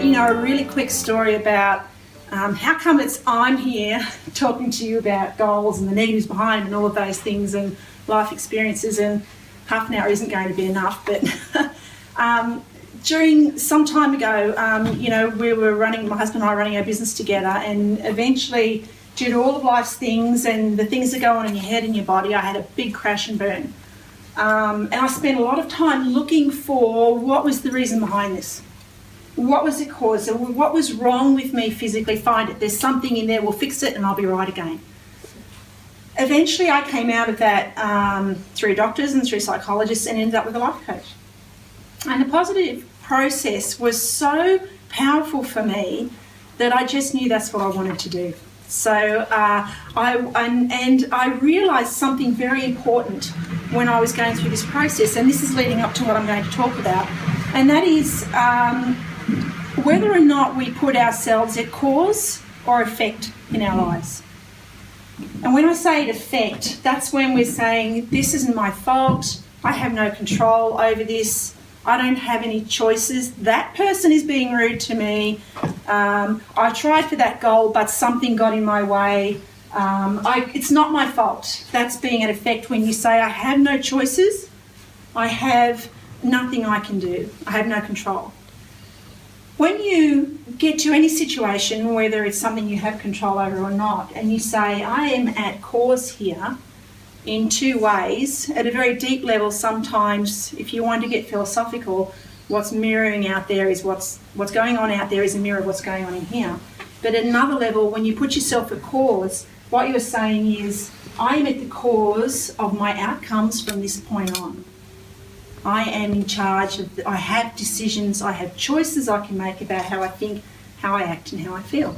a really quick story about how come I'm here talking to you about goals and the negatives behind and all of those things and life experiences, and half an hour isn't going to be enough, but during some time ago, we were my husband and I were running our business together, and eventually, due to all of life's things and the things that go on in your head and your body, I had a big crash and burn. And I spent a lot of time looking for what was the reason behind this. What was it caused? What was wrong with me physically? Find it. There's something in there. We'll fix it and I'll be right again. Eventually, I came out of that through doctors and through psychologists and ended up with a life coach. And the positive process was so powerful for me that I just knew that's what I wanted to do. So I realised something very important when I was going through this process, and this is leading up to what I'm going to talk about, and that is whether or not we put ourselves at cause or effect in our lives. And when I say it affect, that's when we're saying, this isn't my fault, I have no control over this, I don't have any choices, that person is being rude to me, I tried for that goal but something got in my way, it's not my fault. That's being an effect when you say, I have no choices, I have nothing I can do, I have no control. When you get to any situation, whether it's something you have control over or not, and you say, I am at cause here in two ways, at a very deep level sometimes, if you want to get philosophical, what's mirroring out there is what's going on out there is a mirror of what's going on in here. But at another level, when you put yourself at cause, what you're saying is, I am at the cause of my outcomes from this point on. I am in charge of, I have decisions, I have choices I can make about how I think, how I act and how I feel.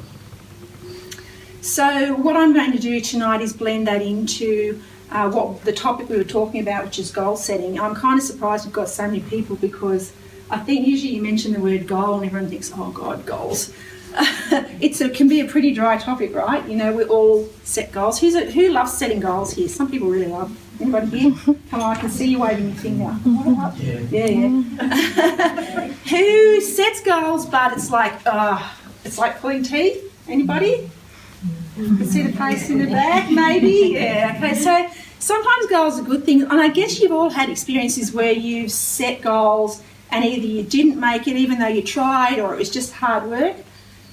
So what I'm going to do tonight is blend that into what the topic we were talking about, which is goal setting. I'm kind of surprised we've got so many people, because I think usually you mention the word goal and everyone thinks, oh God, goals. It can be a pretty dry topic, right? You know, we all set goals. Who loves setting goals here? Some people really love. Anybody here? Come on, I can see you waving your finger. Yeah. Who sets goals, but it's like pulling teeth? Anybody? You can see the face in the back, maybe? Yeah, okay. So sometimes goals are good things, and I guess you've all had experiences where you've set goals and either you didn't make it even though you tried, or it was just hard work.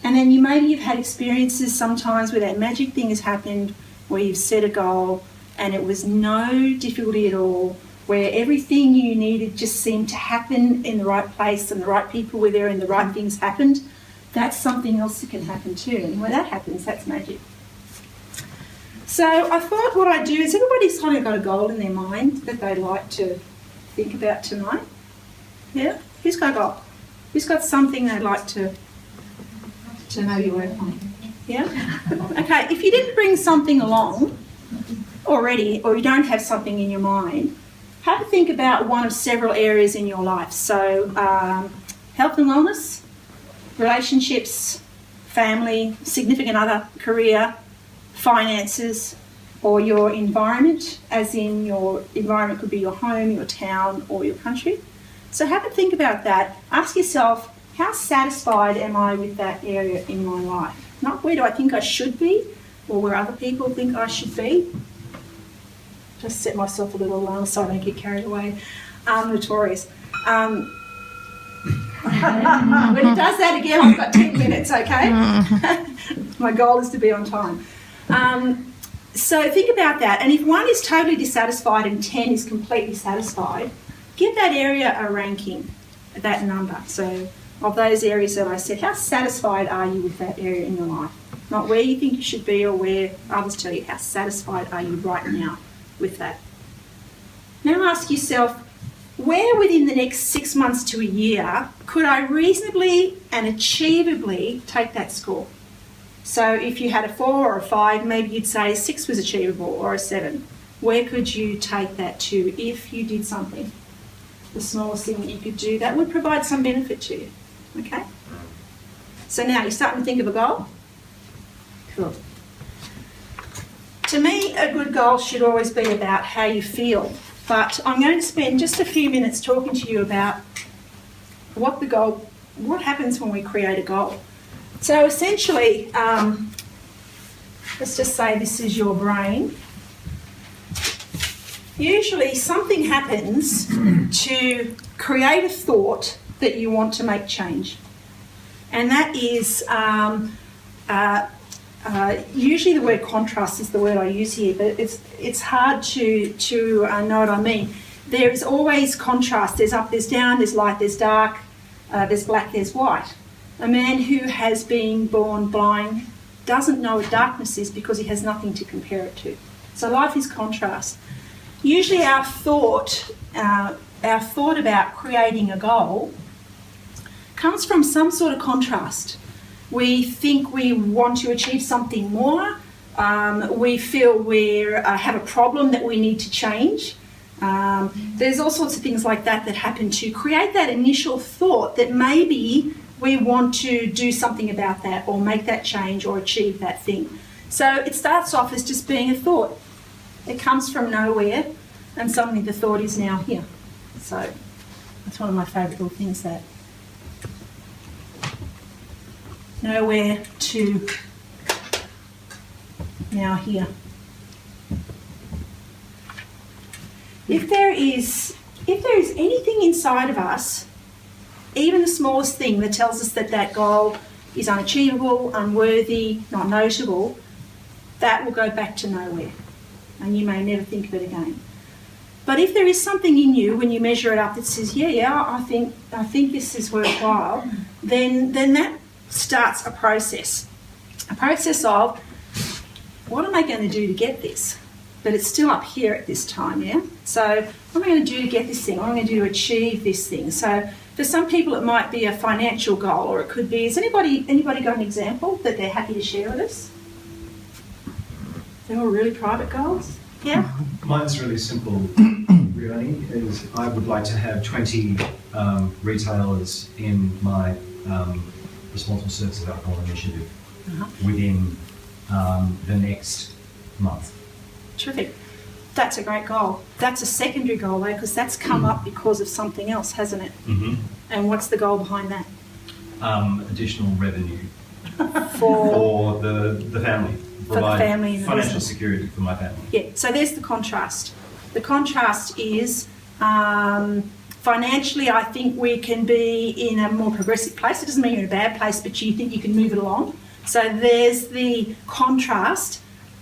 And then you've had experiences sometimes where that magic thing has happened, where you've set a goal and it was no difficulty at all, where everything you needed just seemed to happen in the right place and the right people were there and the right things happened. That's something else that can happen too. And when that happens, that's magic. So I thought what I'd do is, everybody's kind of got a goal in their mind that they'd like to think about tonight. Yeah? Who's got a goal? Who's got something they'd like to maybe work on? Yeah? Okay, if you didn't bring something along already, or you don't have something in your mind, have a think about one of several areas in your life. So health and wellness, relationships, family, significant other, career, finances, or your environment, as in your environment could be your home, your town, or your country. So have a think about that. Ask yourself, how satisfied am I with that area in my life? Not where do I think I should be, or where other people think I should be. Just set myself a little alarm so I don't get carried away. Notorious. When it does that again, I've got 10 minutes, okay? My goal is to be on time. So think about that. And if 1 is totally dissatisfied and 10 is completely satisfied, give that area a ranking, that number. So of those areas that I said, how satisfied are you with that area in your life? Not where you think you should be or where others tell you. How satisfied are you right now with that? Now ask yourself, where within the next 6 months to a year could I reasonably and achievably take that score? So if you had a 4 or a 5, maybe you'd say 6 was achievable, or a 7. Where could you take that to if you did something? The smallest thing that you could do, that would provide some benefit to you. Okay? So now you're starting to think of a goal? Cool. To me, a good goal should always be about how you feel. But I'm going to spend just a few minutes talking to you about what the goal what happens when we create a goal? So essentially, let's just say this is your brain. Usually something happens to create a thought that you want to make change. And that is, usually the word contrast is the word I use here, but it's hard to know what I mean. There is always contrast. There's up, there's down, there's light, there's dark, there's black, there's white. A man who has been born blind doesn't know what darkness is because he has nothing to compare it to. So life is contrast. Usually our thought about creating a goal comes from some sort of contrast. We think we want to achieve something more. We feel we have a problem that we need to change. There's all sorts of things like that happen to create that initial thought that maybe we want to do something about that or make that change or achieve that thing. So it starts off as just being a thought. It comes from nowhere, and suddenly the thought is now here. So that's one of my favourite little things, that nowhere to now here. If there is anything inside of us, even the smallest thing that tells us that goal is unachievable, unworthy, not notable, that will go back to nowhere, and you may never think of it again. But if there is something in you when you measure it up that says, I think this is worthwhile, then that starts a process of, what am I going to do to get this? But it's still up here at this time, yeah? So what am I going to do to get this thing? What am I going to do to achieve this thing? So for some people it might be a financial goal, or it could be, has anybody got an example that they're happy to share with us? They're all really private goals? Yeah? Mine's really simple, Leonie, is I would like to have 20 retailers in my responsible service of alcohol initiative within the next month. Terrific. That's a great goal. That's a secondary goal, though, because that's come up because of something else, hasn't it? Mm-hmm. And what's the goal behind that? Additional revenue for the family. For the family and the financial business. security for my family. Yeah, so there's the contrast. The contrast is financially, I think we can be in a more progressive place. It doesn't mean you're in a bad place, but you think you can move it along. So there's the contrast.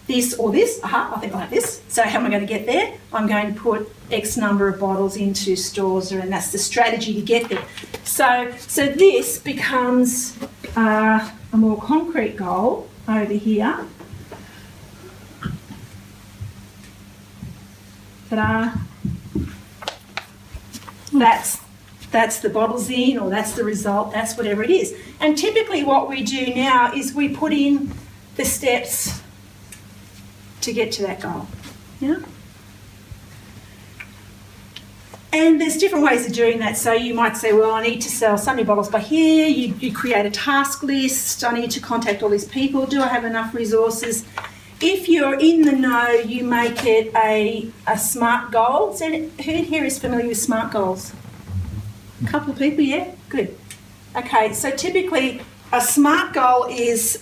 This or this, I think I'll have this. So how am I going to get there? I'm going to put X number of bottles into stores, and that's the strategy to get there. So this becomes a more concrete goal over here. Ta-da. That's the bottles in, or that's the result, that's whatever it is. And typically what we do now is we put in the steps to get to that goal. Yeah? And there's different ways of doing that. So you might say, well, I need to sell so many bottles by here. You create a task list. I need to contact all these people. Do I have enough resources? If you're in the know, you make it a SMART goal. So who here is familiar with SMART goals? A couple of people, yeah? Good. Okay, so typically a SMART goal is...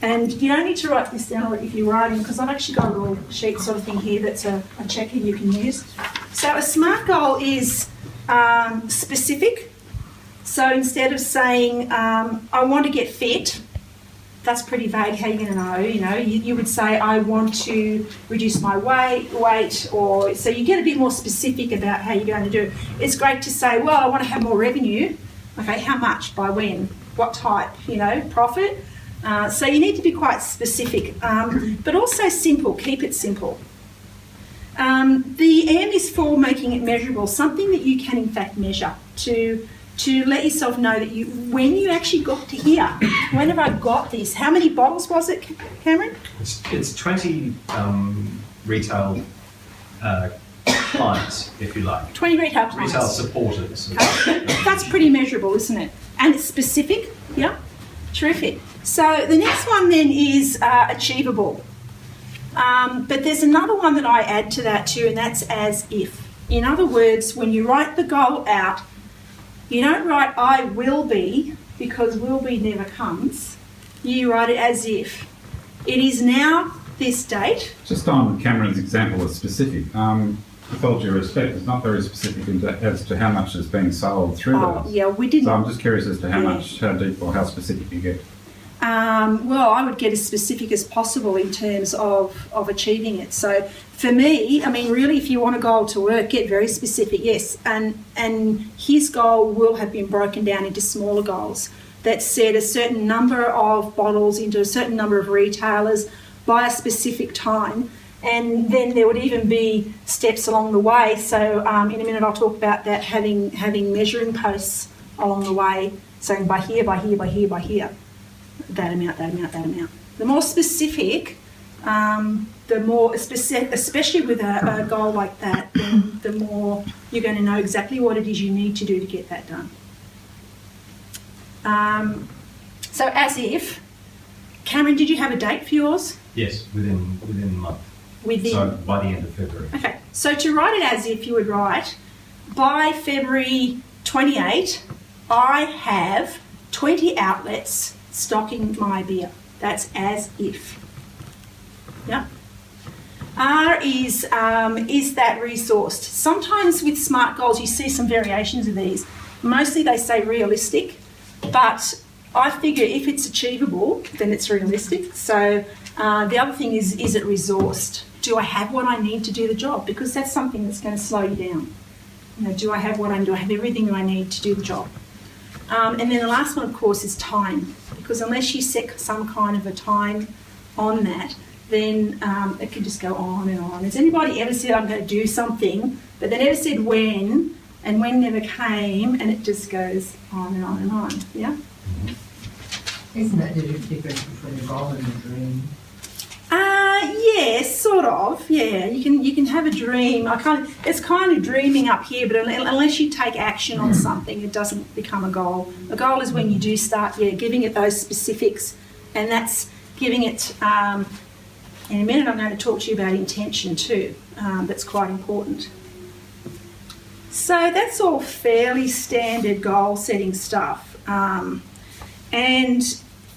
and you don't need to write this down if you're writing, because I've actually got a little sheet sort of thing here that's a checker you can use. So a SMART goal is specific. So instead of saying, I want to get fit, that's pretty vague. How are you going to know? You would say, I want to reduce my weight, or so you get a bit more specific about how you're going to do it. It's great to say, well, I want to have more revenue. Okay, how much? By when? What type? Profit. So you need to be quite specific, but also simple. Keep it simple. The M is for making it measurable, something that you can in fact measure to let yourself know that when you actually got to here, when have I got this? How many bottles was it, Cameron? It's 20 retail clients, if you like. 20 retail clients. Retail supporters. Okay. That's pretty measurable, isn't it? And it's specific. Yeah. Terrific. So the next one then is achievable. But there's another one that I add to that too, and that's as if. In other words, when you write the goal out, You don't write I will be, because will be never comes. You write it as if. It is now this date. Just on Cameron's example of specific, with all due respect, it's not very specific as to how much is being sold through those. Yeah, we didn't. So I'm just curious as to how deep or how specific you get. Well, I would get as specific as possible in terms of achieving it. So for me, I mean, really, if you want a goal to work, get very specific, yes. And his goal will have been broken down into smaller goals that set a certain number of bottles into a certain number of retailers by a specific time. And then there would even be steps along the way. So in a minute I'll talk about that, having measuring posts along the way, saying by here, by here, by here, by here. That amount, that amount, that amount. The more specific, the more specific, especially with a goal like that, then the more you're going to know exactly what it is you need to do to get that done. So as if, Cameron, did you have a date for yours? Yes, within the month. So by the end of February. Okay, so to write it as if, you would write, by February 28, I have 20 outlets stocking my beer. That's as if. Yeah. R is that resourced. Sometimes with SMART goals you see some variations of these. Mostly they say realistic, but I figure if it's achievable, then it's realistic. So the other thing is it resourced? Do I have what I need to do the job? Because that's something that's going to slow you down. You know, do I have do I have everything I need to do the job? And then the last one, of course, is time. Because unless you set some kind of a time on that, then it could just go on and on. Has anybody ever said, I'm going to do something, but they never said when, and when never came, and it just goes on and on and on, yeah? Isn't that the difference between a goal and a dream? Yes, sort of. Yeah, you can have a dream. It's kind of dreaming up here, but unless you take action on something, it doesn't become a goal. A goal is when you do start, giving it those specifics, and that's giving it. In a minute, I'm going to talk to you about intention too. That's quite important. So that's all fairly standard goal-setting stuff, and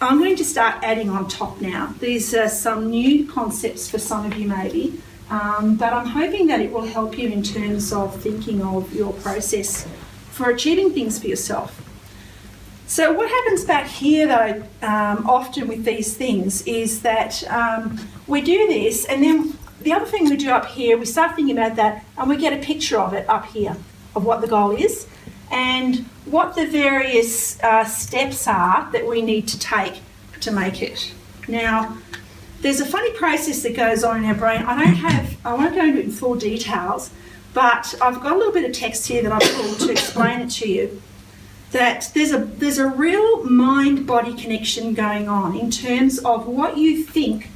I'm going to start adding on top now. These are some new concepts for some of you maybe, but I'm hoping that it will help you in terms of thinking of your process for achieving things for yourself. So what happens back here though, often with these things, is that we do this, and then the other thing we do up here, we start thinking about that and we get a picture of it up here, of what the goal is and what the various steps are that we need to take to make it. Now, there's a funny process that goes on in our brain. I won't go into it in full details, but I've got a little bit of text here that I've pulled to explain it to you. That there's a real mind-body connection going on in terms of what you think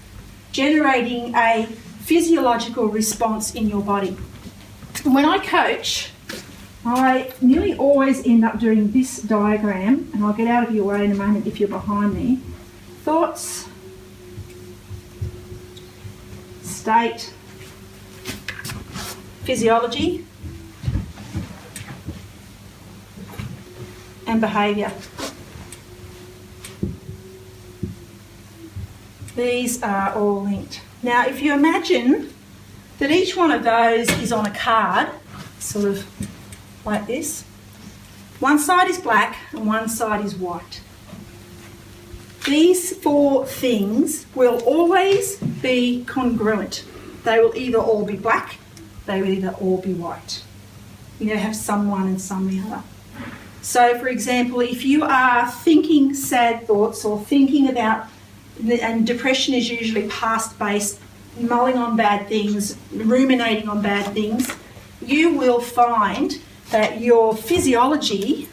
generating a physiological response in your body. When I coach, I nearly always end up doing this diagram, and I'll get out of your way in a moment if you're behind me. Thoughts, state, physiology, and behaviour. These are all linked. Now, if you imagine that each one of those is on a card, sort of like this, one side is black and one side is white. These four things will always be congruent. They will either all be black, they will either all be white. You know, have some one and some the other. So, for example, if you are thinking sad thoughts or thinking about, and depression is usually past-based, mulling on bad things, ruminating on bad things, you will find that your physiology,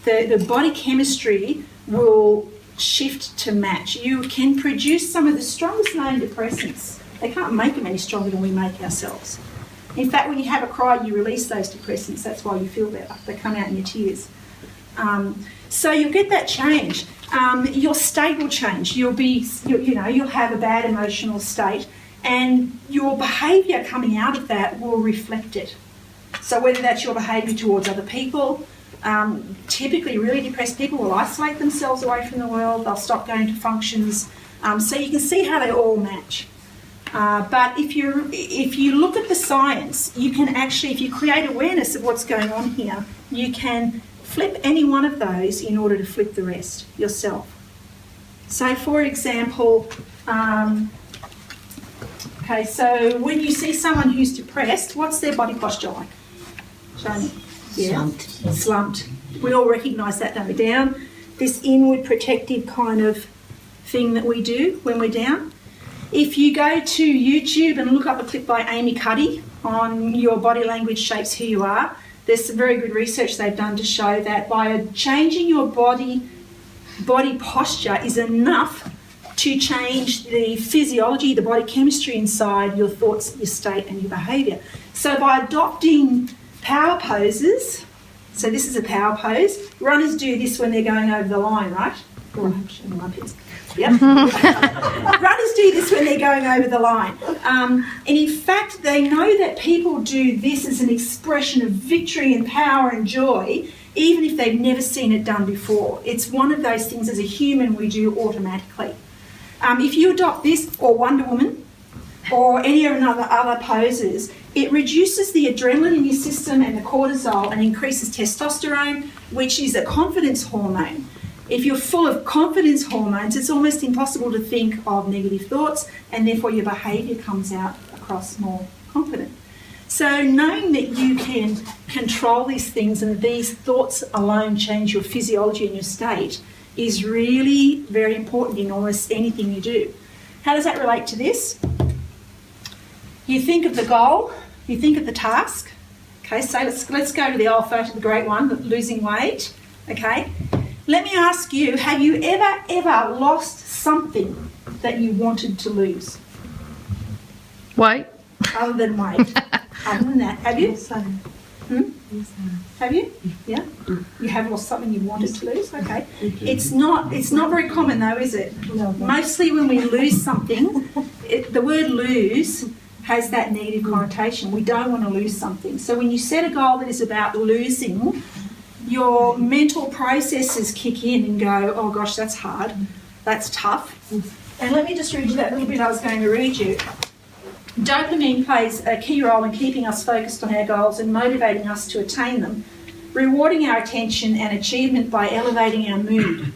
the body chemistry, will shift to match. You can produce some of the strongest known depressants. They can't make them any stronger than we make ourselves. In fact, when you have a cry, you release those depressants. That's why you feel better. They come out in your tears. So you'll get that change. Your state will change. You'll have a bad emotional state, and your behaviour coming out of that will reflect it. So whether that's your behaviour towards other people, Typically, really depressed people will isolate themselves away from the world. They'll stop going to functions. So you can see how they all match. But if you look at the science, you can actually, if you create awareness of what's going on here, you can flip any one of those in order to flip the rest yourself. So, for example, okay, so when you see someone who's depressed, what's their body posture like? Shani? Yeah, slumped. We all recognise that, don't we? Down, this inward protective kind of thing that we do when we're down. If you go to YouTube and look up a clip by Amy Cuddy on your body language shapes who you are, there's some very good research they've done to show that by changing your body posture is enough to change the physiology, the body chemistry inside your thoughts, your state and your behaviour. So by adopting power poses, so this is a power pose, runners do this when they're going over the line, right? Yep. Runners do this when they're going over the line. And in fact, they know that people do this as an expression of victory and power and joy, even if they've never seen it done before. It's one of those things as a human we do automatically. If you adopt this or Wonder Woman or any of other poses, it reduces the adrenaline in your system and the cortisol and increases testosterone, which is a confidence hormone. If you're full of confidence hormones, it's almost impossible to think of negative thoughts, and therefore your behaviour comes out across more confident. So knowing that you can control these things and these thoughts alone change your physiology and your state is really very important in almost anything you do. How does that relate to this? You think of the goal, you think of the task. Okay, so let's go to the old photo, the great one, losing weight. Okay. Let me ask you, have you ever lost something that you wanted to lose? Weight. Other than weight. Other than that, have you? Have you? Yeah? You have lost something you wanted to lose? Okay. It's not very common though, is it? Mostly when we lose something, the word lose has that negative connotation. We don't want to lose something. So when you set a goal that is about losing, your mental processes kick in and go, oh gosh, that's hard, that's tough. And let me just read you that little bit I was going to read you. Dopamine plays a key role in keeping us focused on our goals and motivating us to attain them, rewarding our attention and achievement by elevating our mood.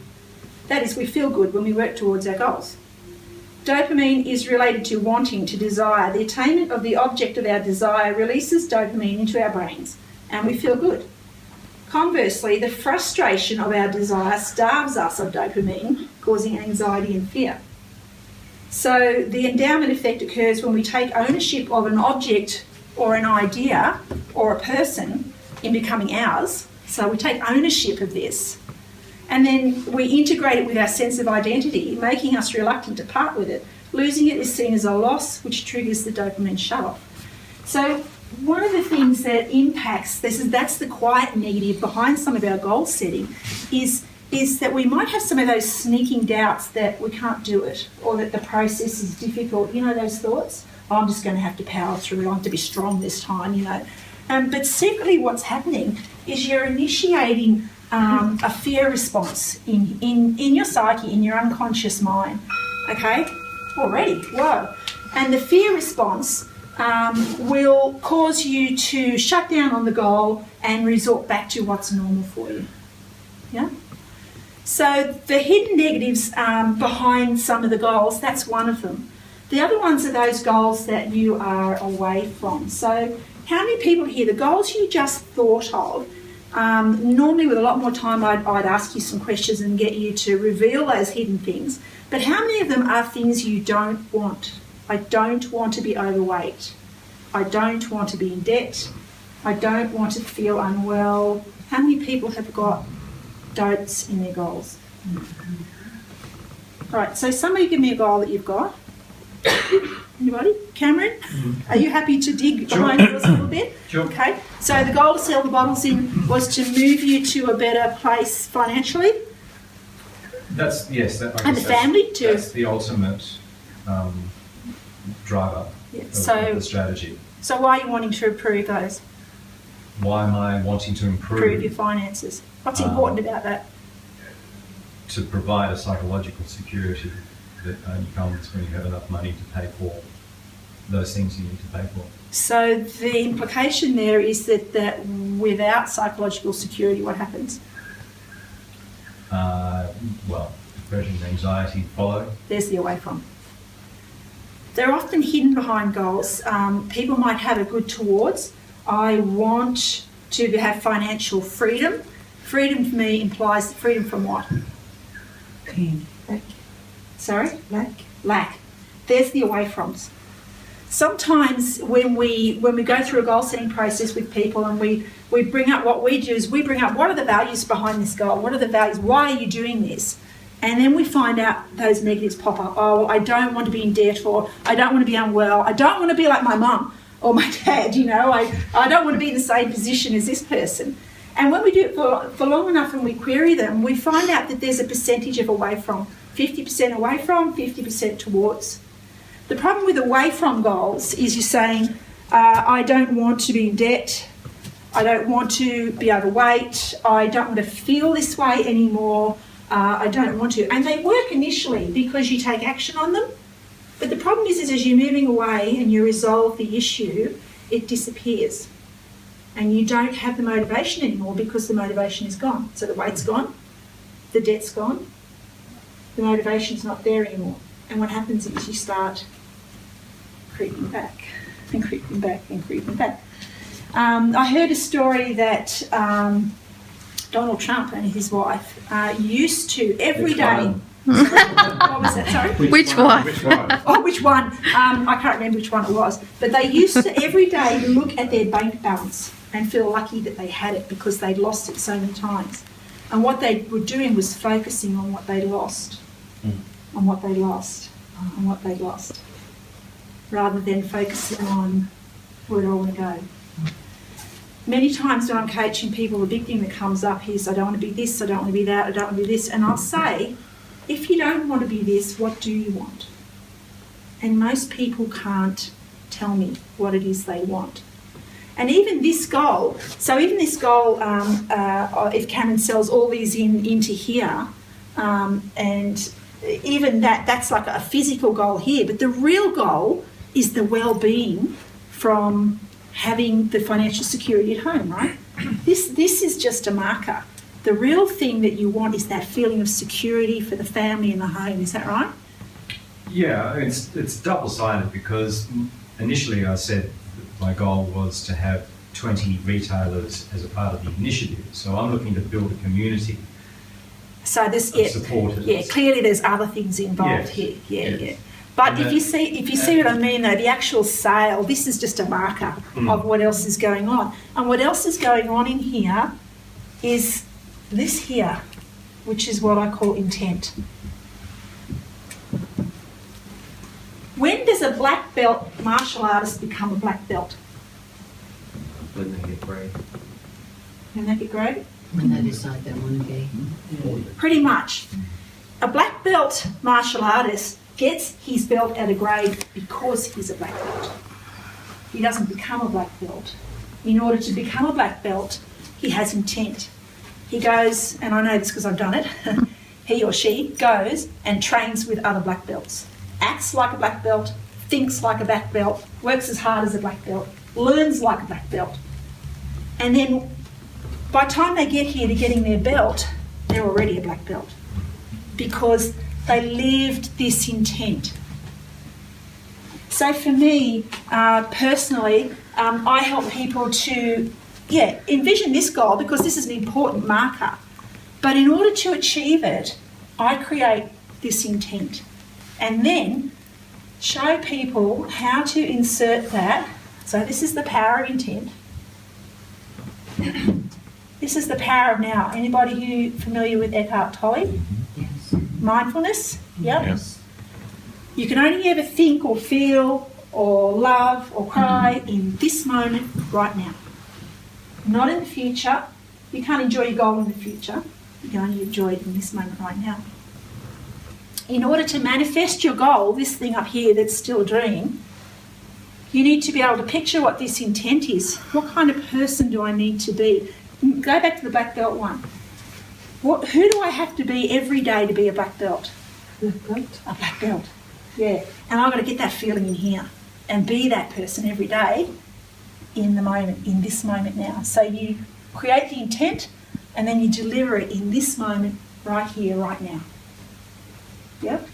That is, we feel good when we work towards our goals. Dopamine is related to wanting, to desire. The attainment of the object of our desire releases dopamine into our brains, and we feel good. Conversely, the frustration of our desire starves us of dopamine, causing anxiety and fear. So the endowment effect occurs when we take ownership of an object or an idea or a person in becoming ours. So we take ownership of this, and then we integrate it with our sense of identity, making us reluctant to part with it. Losing it is seen as a loss, which triggers the dopamine shut-off. So one of the things that impacts this, that's the quiet negative behind some of our goal setting, is that we might have some of those sneaking doubts that we can't do it or that the process is difficult. You know those thoughts? Oh, I'm just going to have to power through. I have to be strong this time, you know. But secretly what's happening is you're initiating a fear response in your psyche, in your unconscious mind. Okay? Already. Whoa. And the fear response will cause you to shut down on the goal and resort back to what's normal for you. Yeah? So the hidden negatives behind some of the goals, that's one of them. The other ones are those goals that you are away from. So how many people here, the goals you just thought of, normally with a lot more time I'd ask you some questions and get you to reveal those hidden things, but how many of them are things you don't want? I don't want to be overweight. I don't want to be in debt. I don't want to feel unwell. How many people have got don'ts in their goals? All right, so somebody give me a goal that you've got. Anybody? Cameron? Are you happy to dig behind yours a little bit? Sure. Okay, so the goal to sell the bottles in was to move you to a better place financially? That's, yes. And the family too? That's the ultimate driver of the strategy. So why are you wanting to improve those? Why am I wanting to Improve your finances. What's important about that? To provide a psychological security that only comes when you have enough money to pay for those things you need to pay for. So the implication there is that without psychological security, what happens? Well, depression and anxiety follow. There's the away from. They're often hidden behind goals. People might have a good towards. I want to have financial freedom. Freedom for me implies freedom from what? Pain. Lack. Sorry? Lack. There's the away froms. Sometimes when we go through a goal setting process with people and we bring up what we do is we bring up what are the values behind this goal? What are the values? Why are you doing this? And then we find out those negatives pop up. Oh, I don't want to be in debt, or I don't want to be unwell. I don't want to be like my mum or my dad, you know. I don't want to be in the same position as this person. And when we do it for long enough and we query them, we find out that there's a percentage of away from. 50% away from, 50% towards. The problem with away from goals is you're saying, I don't want to be in debt, I don't want to be overweight, I don't want to feel this way anymore, I don't want to. And they work initially because you take action on them. But the problem is as you're moving away and you resolve the issue, it disappears. And you don't have the motivation anymore because the motivation is gone. So the weight's gone, the debt's gone, the motivation's not there anymore. And what happens is you start creeping back and creeping back and creeping back. I heard a story that Donald Trump and his wife used to every day. What was that? Sorry? Which one? Which one? Oh, which one? I can't remember which one it was. But they used to every day look at their bank balance and feel lucky that they had it because they'd lost it so many times. And what they were doing was focusing on what they lost, on what they lost, on what they lost, rather than focusing on where do I want to go. Many times when I'm coaching people, the big thing that comes up is I don't want to be this, I don't want to be that, I don't want to be this. And I'll say, if you don't want to be this, what do you want? And most people can't tell me what it is they want. And even this goal, if Cameron sells all these into here, and even that's like a physical goal here, but the real goal is the well-being from having the financial security at home, right? This is just a marker. The real thing that you want is that feeling of security for the family and the home, is that right? Yeah, it's double-sided because initially I said that my goal was to have 20 retailers as a part of the initiative. So I'm looking to build a community So this, of supporters. yeah, clearly there's other things involved here. Yeah. But And if you see what I mean though, the actual sale, this is just a marker of what else is going on. And what else is going on in here is this here, which is what I call intent. When does a black belt martial artist become a black belt? When they get brave. When they get great? When they decide they want to be. Pretty much. A black belt martial artist gets his belt at a grade because he's a black belt. He doesn't become a black belt. In order to become a black belt, he has intent. He goes, and I know this because I've done it, he or she goes and trains with other black belts. Acts like a black belt, thinks like a black belt, works as hard as a black belt, learns like a black belt. And then by the time they get here to getting their belt, they're already a black belt because they lived this intent. So for me, personally, I help people to, envision this goal because this is an important marker. But in order to achieve it, I create this intent and then show people how to insert that. So this is the power of intent. This is the power of now. Anybody who familiar with Eckhart Tolle? Yes. Mindfulness? Yep. Yes. You can only ever think or feel or love or cry in this moment right now. Not in the future. You can't enjoy your goal in the future. You can only enjoy it in this moment right now. In order to manifest your goal, this thing up here that's still a dream, you need to be able to picture what this intent is. What kind of person do I need to be? Go back to the black belt one. Who do I have to be every day to be a black belt? Black belt. A black belt, yeah. And I've got to get that feeling in here and be that person every day in the moment, in this moment now. So you create the intent and then you deliver it in this moment, right here, right now. Yep.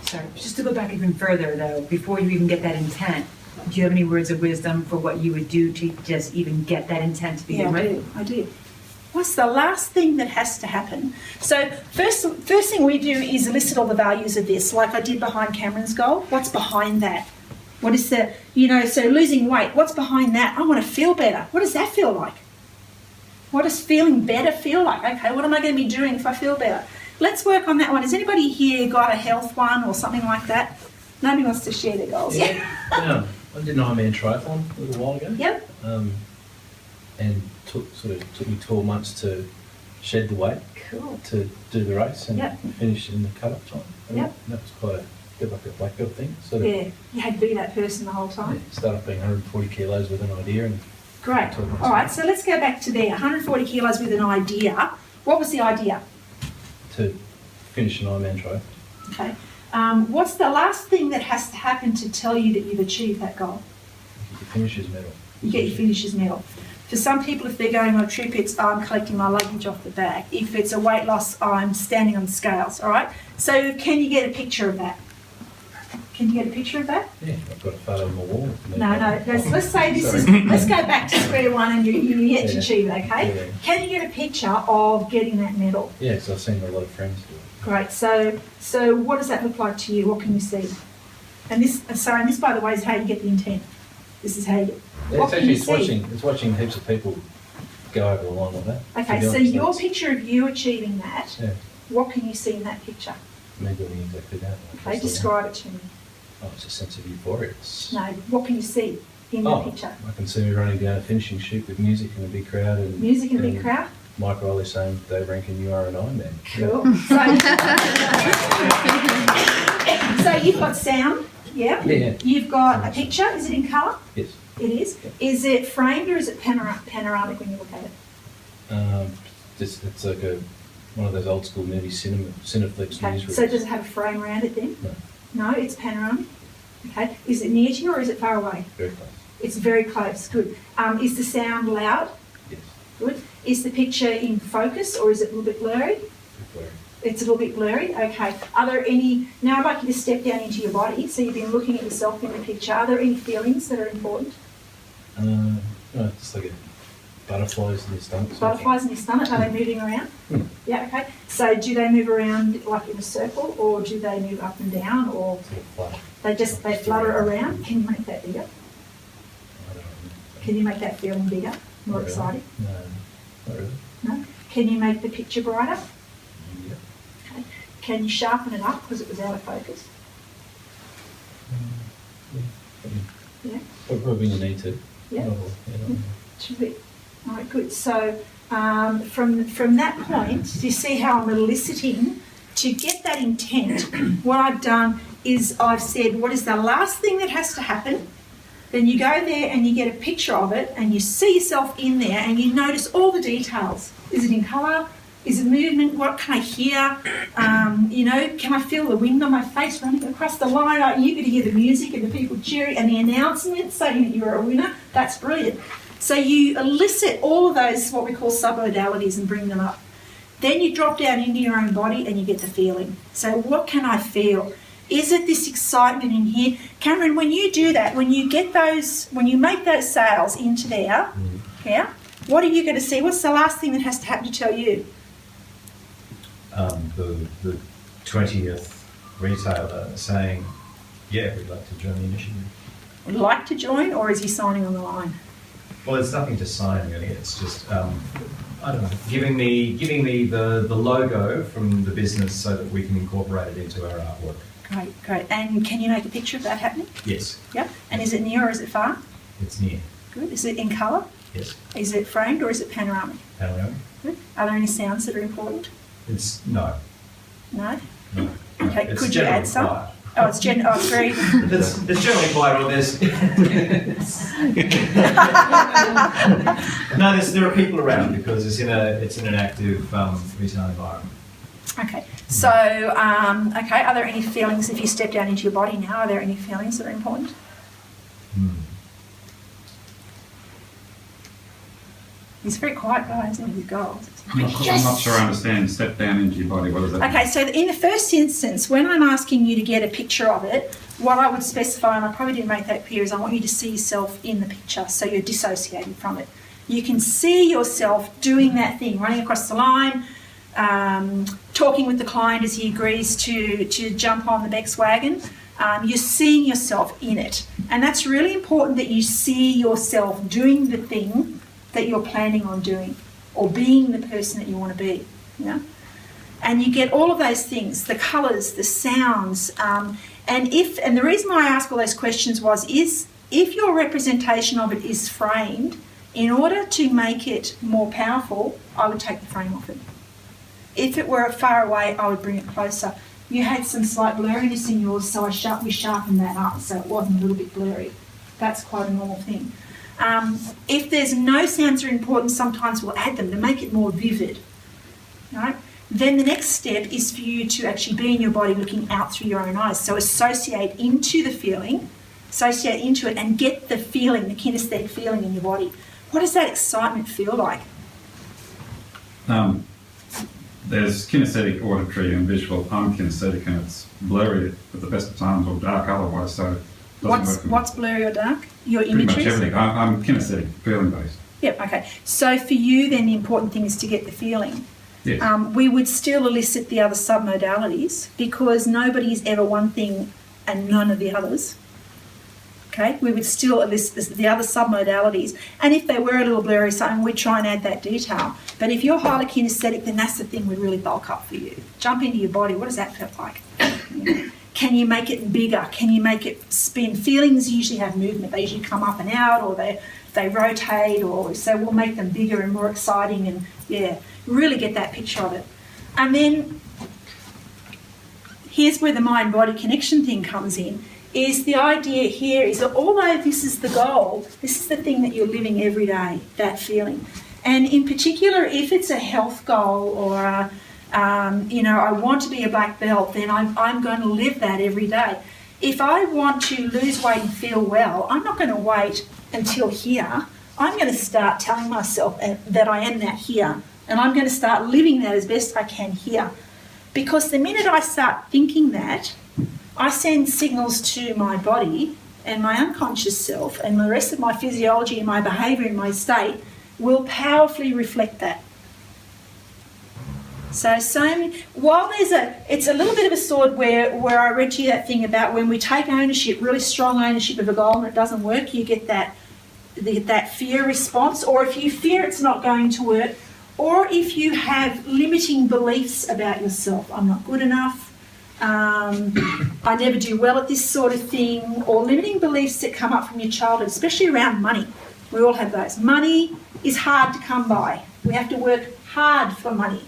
Sorry, just to go back even further though, before you even get that intent, do you have any words of wisdom for what you would do to just even get that intent to begin with? I do. What's the last thing that has to happen? So first thing we do is elicit all the values of this, like I did behind Cameron's goal. What's behind that? What is the, so losing weight, what's behind that? I want to feel better. What does that feel like? What does feeling better feel like? Okay, what am I going to be doing if I feel better? Let's work on that one. Has anybody here got a health one or something like that? Nobody wants to share their goals. Yeah. I did an Ironman triathlon a little while ago. Yep. And took me 12 months to shed the weight. Cool. To do the race and Yep. finish in the cut-up time. And Yep. That was quite a bit like a black belt thing. Yeah, you had to be that person the whole time. Start off being 140 kilos with an idea and Great. All right, so let's go back to there. 140 kilos with an idea. What was the idea? to finish an Ironman triathlon. Okay. What's the last thing that has to happen to tell you that you've achieved that goal? You finish his medal. You get your finisher's medal. For some people, if they're going on a trip, it's I'm collecting my luggage off the bag. If it's a weight loss, I'm standing on the scales, all right? So can you get a picture of that? Can you get a picture of that? Yeah, I've got a photo on my wall. No. Let's say this is, let's go back to square one and you yet to Yeah. achieve it, okay? Yeah. Can you get a picture of getting that medal? Yeah, because I've seen a lot of friends do it. Great. So what does that look like to you? What can you see? And this, by the way, is how you get the intent. This is how you. Yeah, What can you see? it's watching heaps of people go over the line like that. Okay, To be so honest, your that's- picture of you achieving that, Yeah, what can you see in that picture? me doing exactly that. Okay, describe it to me. Oh, it's a sense of euphoria. It's, No, what can you see in that picture? I can see me running down a finishing chute with music and a big crowd. And Music and a big and crowd? Mike Riley saying, Dave Rankin, you are an Ironman. Cool. So you've got sound, yeah? Yeah. You've got a picture. Is it in colour? Yes. It is. Is it framed or is it panoramic when you look at it? It's like one of those old school movie Cineflex Okay. newsreels. So does it have a frame around it then? No, No, it's panoramic. Okay. Is it near to you or is it far away? very close. It's very close. Good. Is the sound loud? Yes. Good. Is the picture in focus or is it a little bit blurry? Good blurry. It's a little bit blurry. Okay. Are there any? Now I'd like you to step down into your body. So you've been looking at yourself in the picture. Are there any feelings that are important? No, just like butterflies in your stomach. sort of thing. Butterflies in your stomach. Are they moving around? Hmm. Yeah. Okay. So do they move around like in a circle or do they move up and down or Sort of flutter. they flutter around? Can you make that bigger? I don't know. Can you make that feeling bigger? More Not really. exciting? No, not really. No. Can you make the picture brighter? Yeah. Okay. Can you sharpen it up because it was out of focus? Yeah. Probably when you need to. Yeah. Yeah. Terrific. All right, good. So from that point, do you see how I'm eliciting to get that intent? What I've done is I've said, what is the last thing that has to happen? Then you go there and you get a picture of it and you see yourself in there and you notice all the details. Is it in colour? Is it movement? What can I hear? Can I feel the wind on my face running across the line? You could hear the music and the people cheering and the announcement saying that you're a winner. That's brilliant. So you elicit all of those, what we call submodalities, and bring them up. Then you drop down into your own body and you get the feeling. So what can I feel? Is it this excitement in here? Cameron, when you do that, when you make those sales into there, yeah, what are you going to see? What's the last thing that has to happen to tell you? The 20th retailer saying, yeah, we'd like to join the initiative. Would like to join, or is he signing on the line? Well, it's nothing to sign really. It's just I don't know, giving me the logo from the business so that we can incorporate it into our artwork. Great. And can you make a picture of that happening? Yes, Yeah. And is it near or is it far? it's near. Good. Is it in colour? Yes, Is it framed or is it panoramic? panoramic. Good. Are there any sounds that are important? It's no. No. No. Okay, It's could you general add some? quiet. Oh, it's very. It's generally quite obvious. No, there are people around because it's in an active retail environment. Okay. So, okay. Are there any feelings if you step down into your body now? Are there any feelings that are important? He's very quiet guy, isn't he? His goals. I'm not sure I understand. Step down into your body. What does that mean? Okay, so in the first instance, when I'm asking you to get a picture of it, what I would specify, and I probably didn't make that clear, is I want you to see yourself in the picture, so you're dissociating from it. You can see yourself doing that thing, running across the line, talking with the client as he agrees to jump on the Bex wagon. You're seeing yourself in it. And that's really important that you see yourself doing the thing that you're planning on doing, or being the person that you want to be, you know? And you get all of those things, the colours, the sounds, and the reason why I ask all those questions is if your representation of it is framed, in order to make it more powerful, I would take the frame off it. If it were far away, I would bring it closer. You had some slight blurriness in yours, so we sharpened that up so it wasn't a little bit blurry. That's quite a normal thing. If there's no sounds that are important, sometimes we'll add them to make it more vivid. Right? Then the next step is for you to actually be in your body looking out through your own eyes. So associate into the feeling, associate into it and get the feeling, the kinesthetic feeling in your body. What does that excitement feel like? There's kinesthetic, auditory and visual. I'm kinesthetic and it's blurry at the best of times or dark otherwise, so it doesn't work. What's blurry or dark? Your Pretty imagery? much everything. I'm kinesthetic, feeling based. Yep, okay. So for you then the important thing is to get the feeling. Yes. We would still elicit the other submodalities because nobody is ever one thing and none of the others. Okay, we would still elicit the other submodalities, and if they were a little blurry or something, we'd try and add that detail. But if you're highly kinesthetic, then that's the thing we'd really bulk up for you. Jump into your body. What does that feel like? Can you make it bigger? Can you make it spin? Feelings usually have movement. They usually come up and out, or they rotate, or so we'll make them bigger and more exciting, and really get that picture of it. And then here's where the mind-body connection thing comes in. Is the idea here is that although this is the goal, this is the thing that you're living every day, that feeling. And in particular, if it's a health goal or I want to be a black belt, then I'm going to live that every day. If I want to lose weight and feel well, I'm not going to wait until here. I'm going to start telling myself that I am that here. And I'm going to start living that as best I can here. Because the minute I start thinking that, I send signals to my body and my unconscious self, and the rest of my physiology and my behaviour and my state will powerfully reflect that. So while it's a little bit of a sword where I read to you that thing about when we take ownership, really strong ownership of a goal and it doesn't work, you get that fear response, or if you fear it's not going to work, or if you have limiting beliefs about yourself, I'm not good enough, I never do well at this sort of thing, or limiting beliefs that come up from your childhood, especially around money. We all have those. Money is hard to come by. We have to work hard for money.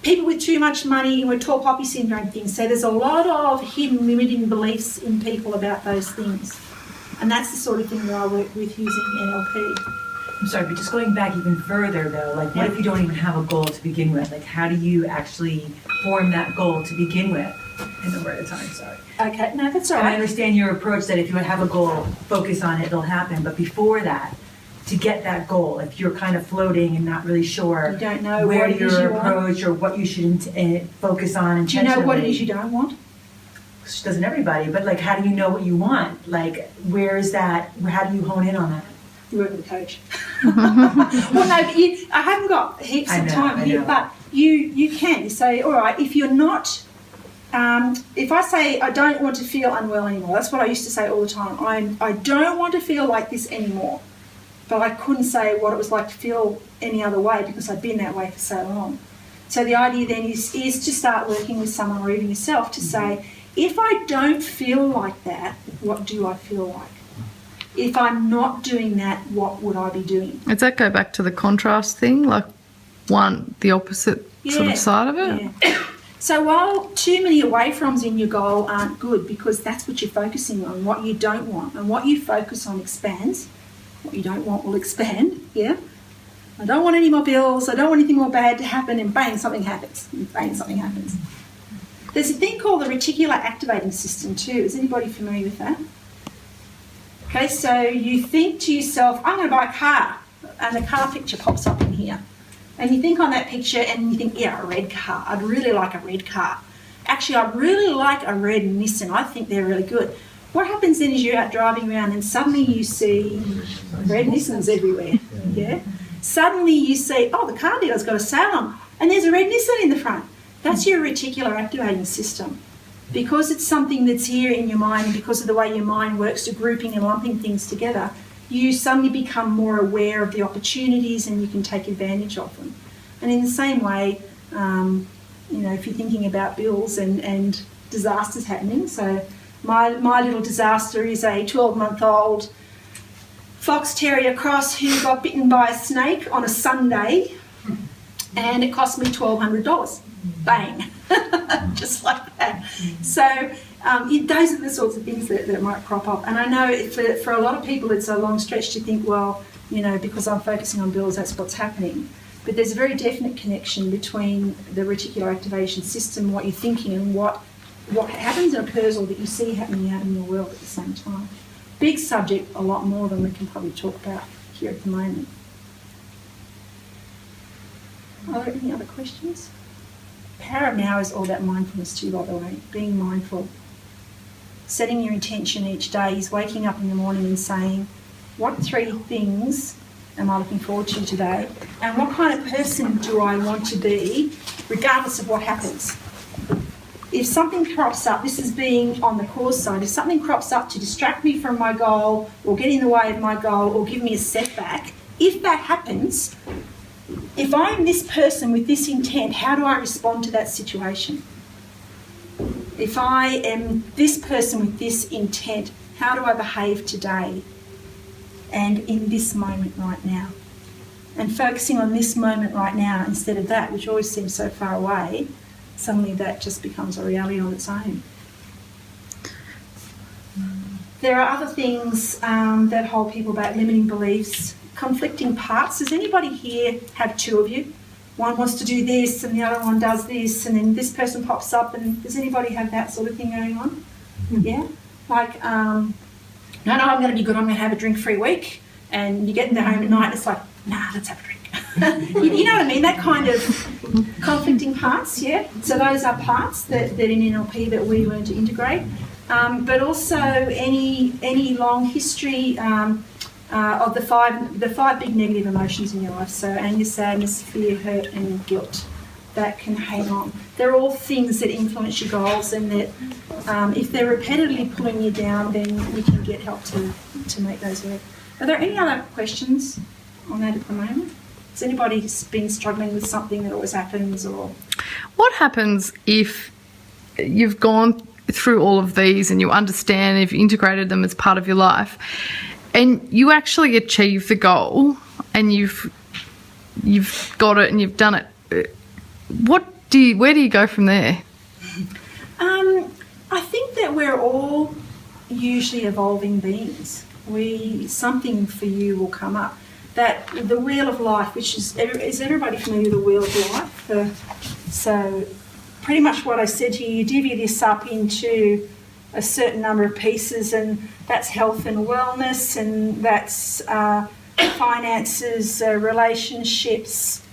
People with too much money, we're tall poppy syndrome things. So there's a lot of hidden limiting beliefs in people about those things. And that's the sort of thing that I work with using NLP. I'm sorry, but just going back even further though, like what if you don't even have a goal to begin with? Like how do you actually form that goal to begin with? I know we're at a time, sorry. Okay, no, that's all And I right. understand your approach that if you have a goal, focus on it, it'll happen. But before that, to get that goal, if you're kind of floating and not really sure You don't know where what it is your you want. approach or what you should focus on Do you know what it intentionally. is you don't want? Doesn't everybody, but like how do you know what you want? Like where is that, how do you hone in on that? You work with a coach. Well, no, but I haven't got heaps of time here, but you can. You say, all right, if you're not, if I say I don't want to feel unwell anymore, that's what I used to say all the time. I don't want to feel like this anymore, but I couldn't say what it was like to feel any other way because I'd been that way for so long. So the idea then is to start working with someone or even yourself to say, if I don't feel like that, what do I feel like? If I'm not doing that, what would I be doing? Does that go back to the contrast thing? Like the opposite sort of side of it? Yeah. So while too many away froms in your goal aren't good, because that's what you're focusing on, what you don't want, and what you focus on expands. What you don't want will expand, yeah? I don't want any more bills, I don't want anything more bad to happen, and bang, something happens. And bang, something happens. There's a thing called the reticular activating system too. Is anybody familiar with that? Okay, so you think to yourself, I'm going to buy a car, and the car picture pops up in here. And you think on that picture and you think, yeah, a red car. I'd really like a red car. Actually, I'd really like a red Nissan. I think they're really good. What happens then is you're out driving around and suddenly you see red Nissans everywhere. Yeah? Suddenly you see, oh, the car dealer's got a sale on, and there's a red Nissan in the front. That's your reticular activating system. Because it's something that's here in your mind, and because of the way your mind works to grouping and lumping things together, you suddenly become more aware of the opportunities and you can take advantage of them. And in the same way, if you're thinking about bills and disasters happening, so my little disaster is a 12-month-old fox terrier cross who got bitten by a snake on a Sunday, and it cost me $1,200. Bang. Just like that. So those are the sorts of things that might crop up. And I know for a lot of people it's a long stretch to think, well, because I'm focusing on bills, that's what's happening. But there's a very definite connection between the reticular activation system, what you're thinking, and what happens and occurs or that you see happening out in your world at the same time. Big subject, a lot more than we can probably talk about here at the moment. Are there any other questions? Power of Now is all about mindfulness too, by the way, being mindful. Setting your intention each day is waking up in the morning and saying, what 3 things am I looking forward to today? And what kind of person do I want to be, regardless of what happens? If something crops up, this is being on the cause side, if something crops up to distract me from my goal or get in the way of my goal or give me a setback, if that happens, if I'm this person with this intent, how do I respond to that situation? If I am this person with this intent, how do I behave today and in this moment right now? And focusing on this moment right now instead of that, which always seems so far away, suddenly that just becomes a reality on its own. There are other things that hold people back, limiting beliefs, conflicting parts. Does anybody here have 2 of you? One wants to do this and the other one does this, and then this person pops up, and does anybody have that sort of thing going on? Yeah? Like, no, I'm going to be good, I'm going to have a drink-free week, and you get into home at night, it's like, nah, let's have a drink. you know what I mean? That kind of conflicting parts, yeah? So those are parts that in NLP that we learn to integrate. But also any long history of the five big negative emotions in your life. So anger, sadness, fear, hurt, and guilt. That can hang on. They're all things that influence your goals, and that if they're repetitively pulling you down, then you can get help to make those work. Are there any other questions on that at the moment? Has anybody been struggling with something that always happens? Or what happens if you've gone through all of these and you understand, if you've integrated them as part of your life, and you actually achieve the goal and you've got it and you've done it? Where do you go from there? I think that we're all usually evolving beings. Something for you will come up. That the wheel of life, which is everybody familiar with the wheel of life? So pretty much what I said to you, you divvy this up into a certain number of pieces, and that's health and wellness, and that's finances, relationships,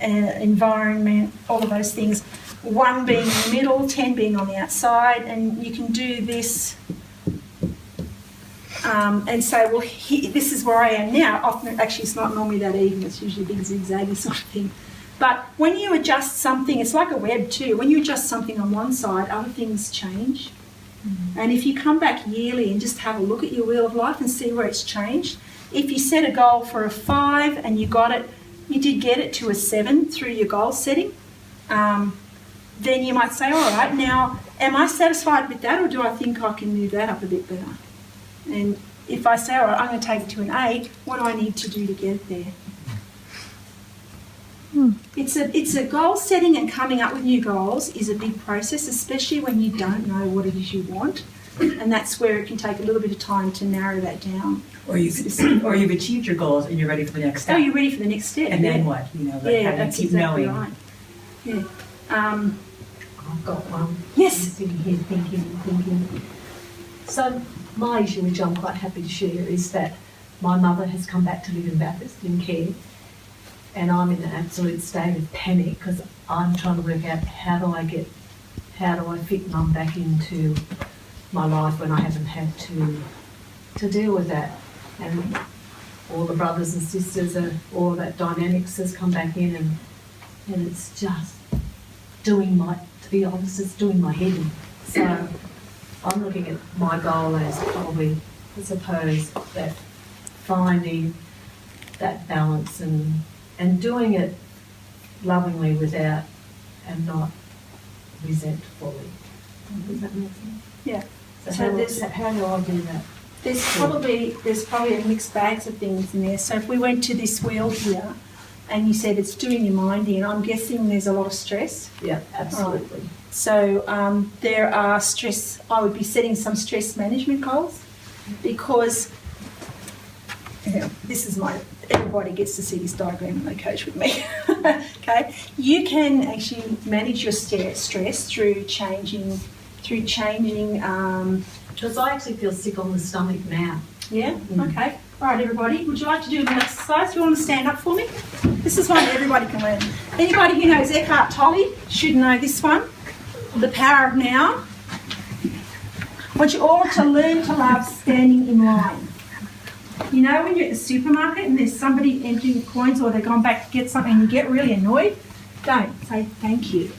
environment, all of those things. 1 being in the middle, 10 being on the outside, and you can do this and say, well, this is where I am now. Often, actually, it's not normally that even. It's usually a big zigzaggy sort of thing. But when you adjust something, it's like a web too. When you adjust something on one side, other things change. Mm-hmm. And if you come back yearly and just have a look at your wheel of life and see where it's changed, if you set a goal for a 5 and you did get it to a 7 through your goal setting, then you might say, all right, now, am I satisfied with that, or do I think I can move that up a bit better? And if I say, all right, I'm going to take it to an 8, what do I need to do to get it there? It's a goal setting and coming up with new goals is a big process, especially when you don't know what it is you want. And that's where it can take a little bit of time to narrow that down. Or you've achieved your goals and you're ready for the next step. Oh, you're ready for the next step. And then what? You know, like how do you that's keep exactly knowing? right. Yeah. I've got one. Yes. I'm sitting here thinking. So my issue, which I'm quite happy to share, is that my mother has come back to live in Bathurst in care, and I'm in an absolute state of panic because I'm trying to work out how do I fit Mum back into my life when I haven't had to deal with that, and all the brothers and sisters and all that dynamics has come back in, and it's just doing my head in. So I'm looking at my goal as probably, I suppose, that finding that balance and doing it lovingly without and not resentfully. Does that make sense? Yeah. So So how do I do that? There's probably a mixed bags of things in there. So if we went to this wheel here and you said it's doing your mind in, I'm guessing there's a lot of stress. Yeah, absolutely. So there are stress, I would be setting some stress management goals because this is everybody gets to see this diagram when they coach with me. Okay, you can actually manage your stress through changing. Because I actually feel sick on the stomach now. Yeah. Okay. All right, everybody. Would you like to do an exercise? You want to stand up for me? This is one that everybody can learn. Anybody who knows Eckhart Tolle should know this one. The Power of Now. I want you all to learn to love standing in line. You know when you're at the supermarket and there's somebody emptying coins or they've gone back to get something and you get really annoyed? Don't. Say thank you.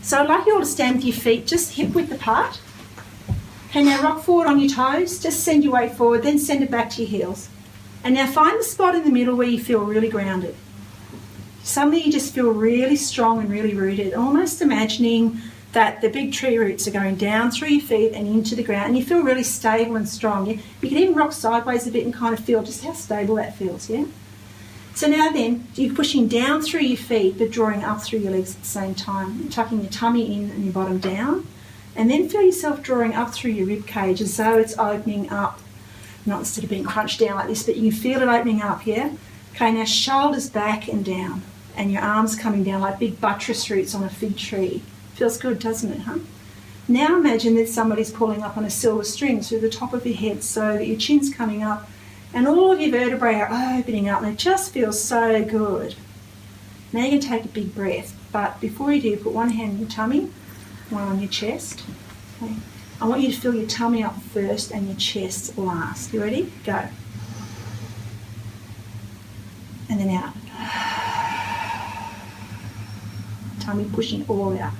So I'd like you all to stand with your feet just hip width apart. Okay, now rock forward on your toes. Just send your weight forward, then send it back to your heels. And now find the spot in the middle where you feel really grounded. Suddenly you just feel really strong and really rooted, almost imagining that the big tree roots are going down through your feet and into the ground, and you feel really stable and strong. You can even rock sideways a bit and kind of feel just how stable that feels, yeah? So now then, you're pushing down through your feet but drawing up through your legs at the same time, tucking your tummy in and your bottom down, and then feel yourself drawing up through your rib cage as though it's opening up, not instead of being crunched down like this, but you can feel it opening up, yeah? Okay, now shoulders back and down, and your arms coming down like big buttress roots on a fig tree. Feels good, doesn't it, huh? Now imagine that somebody's pulling up on a silver string through the top of your head so that your chin's coming up and all of your vertebrae are opening up, and it just feels so good. Now you can take a big breath, but before you do, put one hand on your tummy, one on your chest. Okay. I want you to fill your tummy up first and your chest last. You ready? Go. And then out. Tummy pushing all out.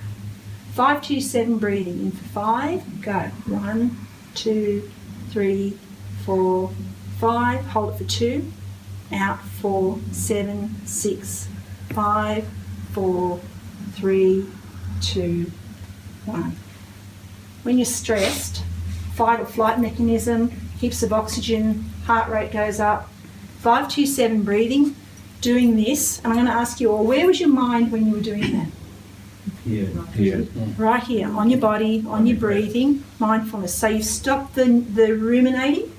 5, 2, 7, breathing. In for 5, go. 1, 2, 3, 4, 5. Hold it for 2. Out 4, 7, 6, 5, 4, 3, 2, 1. When you're stressed, fight or flight mechanism, heaps of oxygen, heart rate goes up. 5, 2, 7, breathing. Doing this, and I'm going to ask you all, where was your mind when you were doing that? Here. Right here, on your body, on your breathing, mindfulness. So you've stopped the ruminating.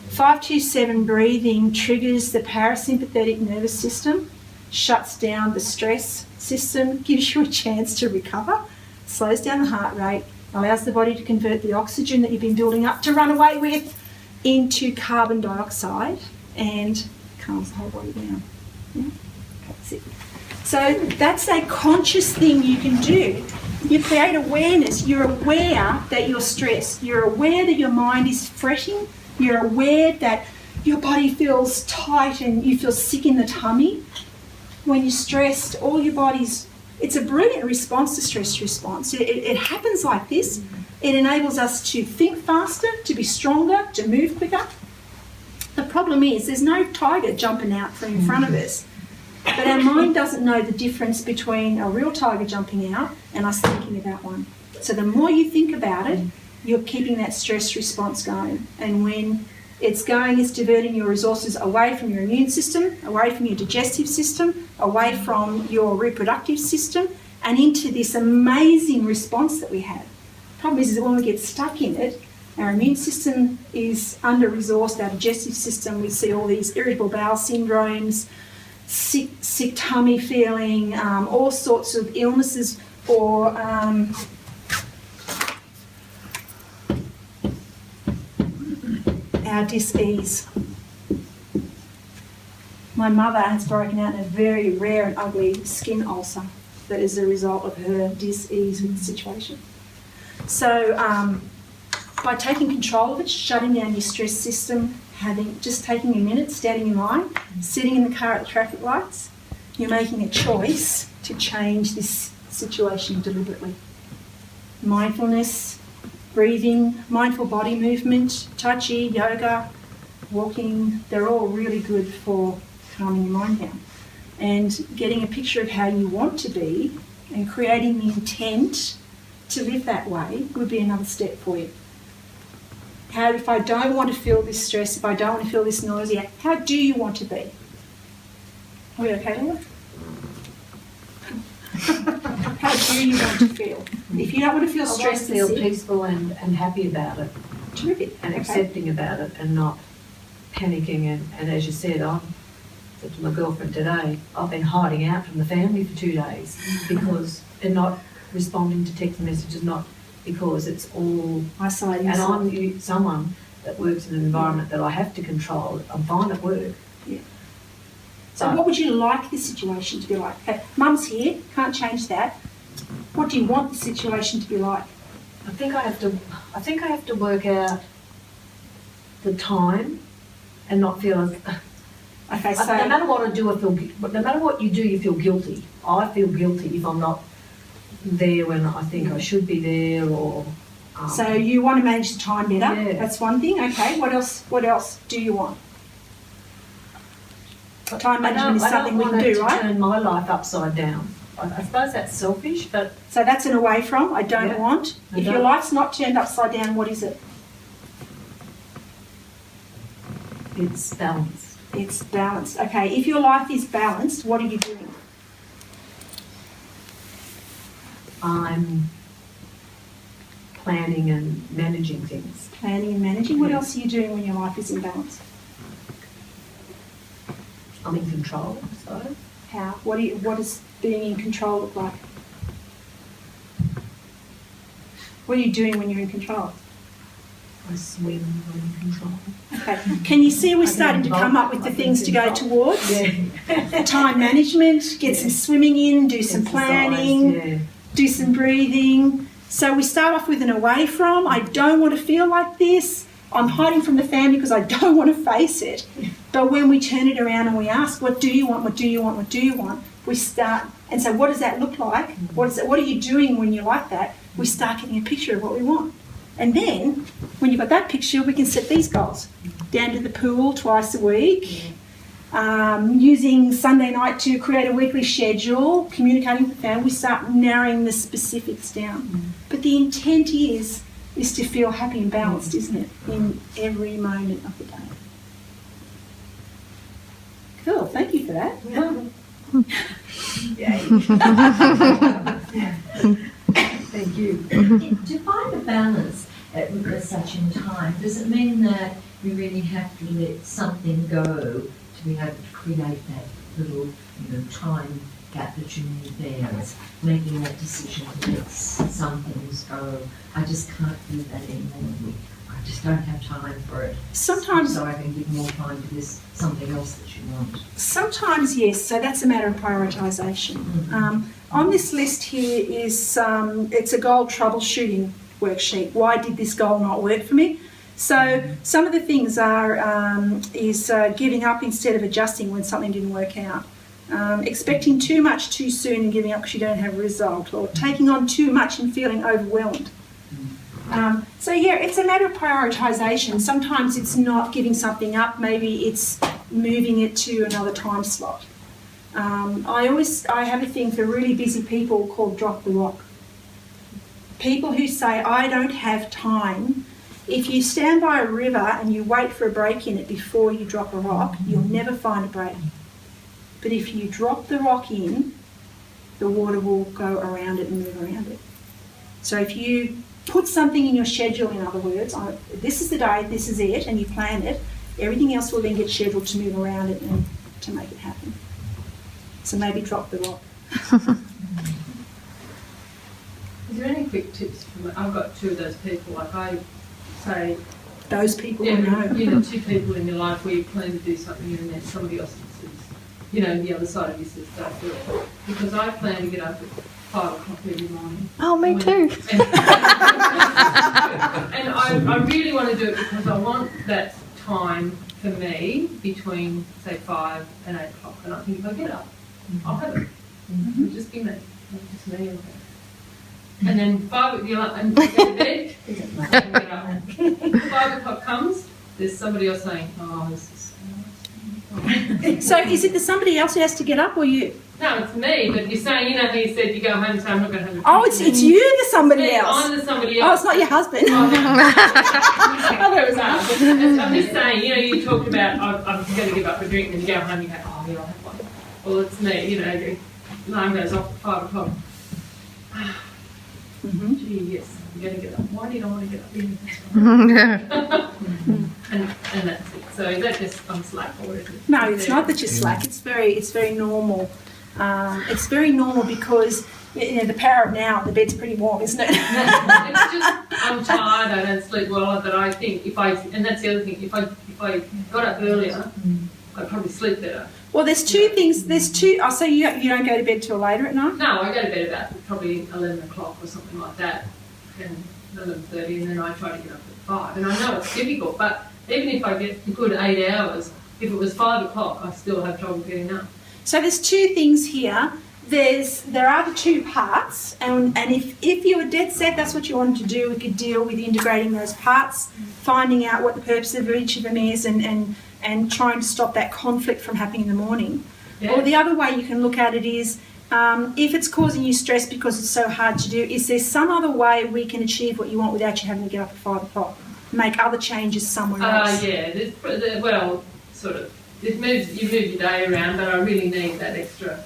5, 2, 7 breathing triggers the parasympathetic nervous system, shuts down the stress system, gives you a chance to recover, slows down the heart rate, allows the body to convert the oxygen that you've been building up to run away with into carbon dioxide and calms the whole body down. Yeah? That's it. So that's a conscious thing you can do. You create awareness. You're aware that you're stressed. You're aware that your mind is fretting. You're aware that your body feels tight and you feel sick in the tummy. When you're stressed, all your body's... It's a brilliant response to stress response. It happens like this. It enables us to think faster, to be stronger, to move quicker. The problem is there's no tiger jumping out from in front of us. But our mind doesn't know the difference between a real tiger jumping out and us thinking about one. So the more you think about it, you're keeping that stress response going. And when It's diverting your resources away from your immune system, away from your digestive system, away from your reproductive system, and into this amazing response that we have. The problem is that when we get stuck in it, our immune system is under-resourced, our digestive system, we see all these irritable bowel syndromes, sick tummy feeling, all sorts of illnesses, or our dis-ease. My mother has broken out in a very rare and ugly skin ulcer that is a result of her dis-ease with the situation. So by taking control of it, shutting down your stress system, just taking a minute, standing in line, sitting in the car at the traffic lights, you're making a choice to change this situation deliberately. Mindfulness, breathing, mindful body movement, tai chi, yoga, walking, they're all really good for calming your mind down. And getting a picture of how you want to be and creating the intent to live that way would be another step for you. If I don't want to feel this stress, if I don't want to feel this nausea, how do you want to be? Are we okay, Leah? How do you want to feel? If you don't want to feel stressed, I want to feel peaceful and happy about it. Terrific. And accepting about it and not panicking. And as you said, I said to my girlfriend today, I've been hiding out from the family for 2 days because they're not responding to text messages, not because it's all isolating. And I'm someone that works in an environment that I have to control. I'm fine at work. Yeah. So what would you like the situation to be like? Okay, Mum's here, can't change that. What do you want the situation to be like? I think I have to work out the time and not feel okay, so no matter what I do, no matter what you do, you feel guilty. I feel guilty if I'm not there when I think I should be there, or so you want to manage the time better. Yeah. That's one thing. Okay, what else do you want? Time management is something we can do, right? I don't want it to turn my life upside down. I suppose that's selfish, but so that's an away from. I don't want. If your don't. life's not turned upside down, what is it? It's balanced. It's balanced. Okay, if your life is balanced, what are you doing? I'm planning and managing things. Planning and managing. What else are you doing when your life is in balance? I'm in control, so. How? What does being in control look like? What are you doing when you're in control? I swim when I'm in control. Okay. Can you see we're starting to come up with the things to go towards? Yeah. Time management, get some swimming in, do some planning, Yeah. do some breathing. So we start off with an away from. I don't want to feel like this. I'm hiding from the family because I don't want to face it. But when we turn it around and we ask, what do you want, what do you want, what do you want? We start, and so what does that look like? What are you doing when you're like that? We start getting a picture of what we want. And then, when you've got that picture, we can set these goals. Down to the pool twice a week, using Sunday night to create a weekly schedule, communicating with the family, we start narrowing the specifics down. But the intent is to feel happy and balanced, isn't it, in every moment of the day. Cool, thank you for that. Thank you. To find a balance with such in time, does it mean that you really have to let something go to be able to create that little, time gap that you need there? It's making that decision to let some things go. I just can't do that anymore. I just don't have time for it. Sometimes, so I can give more time to this something else that you want. Sometimes, yes. So that's a matter of prioritisation. On this list here is it's a goal troubleshooting worksheet. Why did this goal not work for me? So some of the things are giving up instead of adjusting when something didn't work out. Expecting too much too soon and giving up because you don't have a result, or taking on too much and feeling overwhelmed. So yeah, it's a matter of prioritisation. Sometimes it's not giving something up, maybe it's moving it to another time slot. I have a thing for really busy people called drop the rock. People who say, I don't have time, If you stand by a river and you wait for a break in it before you drop a rock, you'll never find a break. But if you drop the rock in, the water will go around it and move around it. So if you put something in your schedule, in other words, this is the day, this is it, and you plan it, everything else will then get scheduled to move around it and to make it happen. So maybe drop the rock. Is there any quick tips? I've got two of those people. Like I say, those people yeah, I know. You know, two people in your life where you plan to do something and then somebody else says, you know, the other side of you says, don't do it. Because I plan to get up at 5 o'clock every morning. Oh, me too. And I really want to do it because I want that time for me between, say, 5 and 8 o'clock. And I think if I get up, I'll have it. It'll just be me. Just me. And then 5 and go to bed, and get up. 5 o'clock comes, there's somebody else saying, oh, this is So is it the somebody else who has to get up or you? no, it's me, but you're saying, you know how you said you go home and say, I'm not going to have a Oh, it's you, the somebody me, else. I'm the somebody Oh, else. it's not your husband. Oh, no. Oh, there was that. I'm just saying, you know, you talked about, I'm going to give up a drink, and you go home and you go, oh, yeah, I'll have one. Well, it's me, you know, alarm goes off at 5 o'clock. Gee, yes, I'm going to get up. Why do you not want to get up? And that's it. So is that just I'm slack or is it? No, it's not that you're slack. It's very normal. It's very normal because you know the power of now. The bed's pretty warm, isn't it? It's just I'm tired. I don't sleep well. But I think and that's the other thing. If I got up earlier, I'd probably sleep better. Well, there's two things. There's two. Oh, so you don't go to bed till later at night? No, I go to bed about probably 11 o'clock or something like that, and 11:30, and then I try to get up at 5. And I know it's difficult, but even if I get a good 8 hours, if it was 5 o'clock, I still have trouble getting up. So there's two things here. There are the two parts, and if you were dead set, that's what you wanted to do, we could deal with integrating those parts, finding out what the purpose of each of them is, and trying to stop that conflict from happening in the morning. Yeah. Or the other way you can look at it is, if it's causing you stress because it's so hard to do, is there some other way we can achieve what you want without you having to get up at 5 o'clock? Make other changes somewhere else? Yeah, well, sort of. You move your day around, but I really need that extra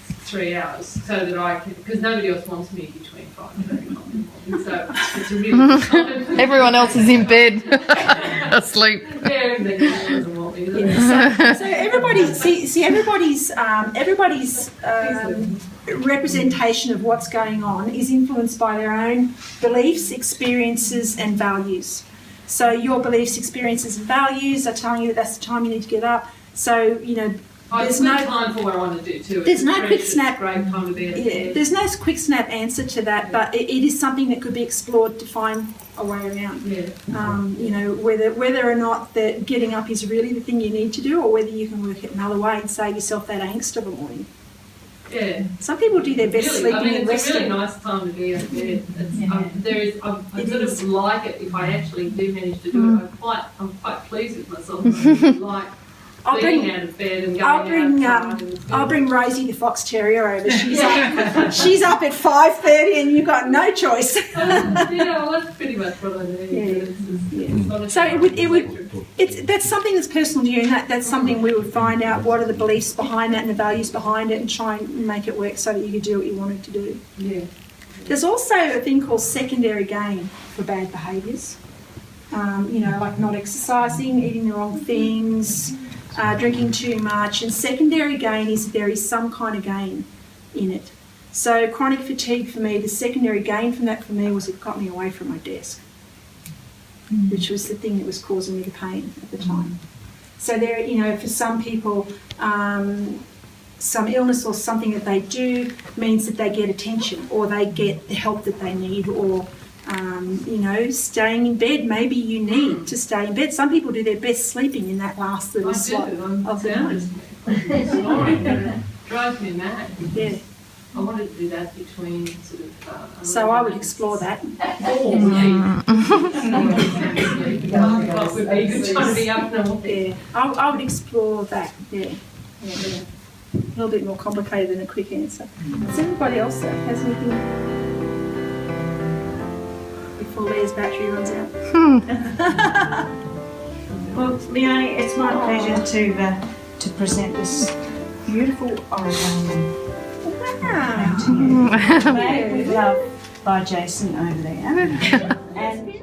3 hours so that I can, because nobody else wants me between 5 and 8 o'clock in the morning, so it's a really good time. Everyone else is in bed, asleep. Yeah, everybody doesn't want me. So everybody, everybody's representation of what's going on is influenced by their own beliefs, experiences, and values. So your beliefs, experiences, and values are telling you that that's the time you need to get up. So there's no time for what I want to do too. There's no quick snap. Great time to be at bed. There's no quick snap answer to that, but it is something that could be explored to find a way around. Yeah. Whether or not that getting up is really the thing you need to do, or whether you can work it another way and save yourself that angst of a morning. Yeah. Some people do their best Really, sleeping and it's resting. a really nice time to be at bed. I sort of like it if I actually do manage to do it. I'm quite pleased with myself. I like being out of bed and going outside. I'll bring Rosie the fox terrier over. She's up at 5:30 and you've got no choice. Yeah, well, that's pretty much what I do. That's something that's personal to you, and that's something we would find out what are the beliefs behind that and the values behind it, and try and make it work so that you could do what you wanted to do. Yeah. There's also a thing called secondary gain for bad behaviours. Like not exercising, eating the wrong things, drinking too much. And secondary gain is there is some kind of gain in it. So chronic fatigue for me, the secondary gain from that for me was it got me away from my desk, which was the thing that was causing me the pain at the time. So there, for some people, some illness or something that they do means that they get attention or they get the help that they need, or staying in bed. Maybe you need to stay in bed. Some people do their best sleeping in that last little slot of the night. It drives me mad. Yeah. I wanted to do that between sort of. So I would explore that. Would be a good time to be up now. Yeah, I would explore that. Yeah. A little bit more complicated than a quick answer. Does anybody else has anything? before Leah's battery runs out. Well, Leonie, it's my pleasure to present this beautiful origami painting to you. Made with love by Jason over there. And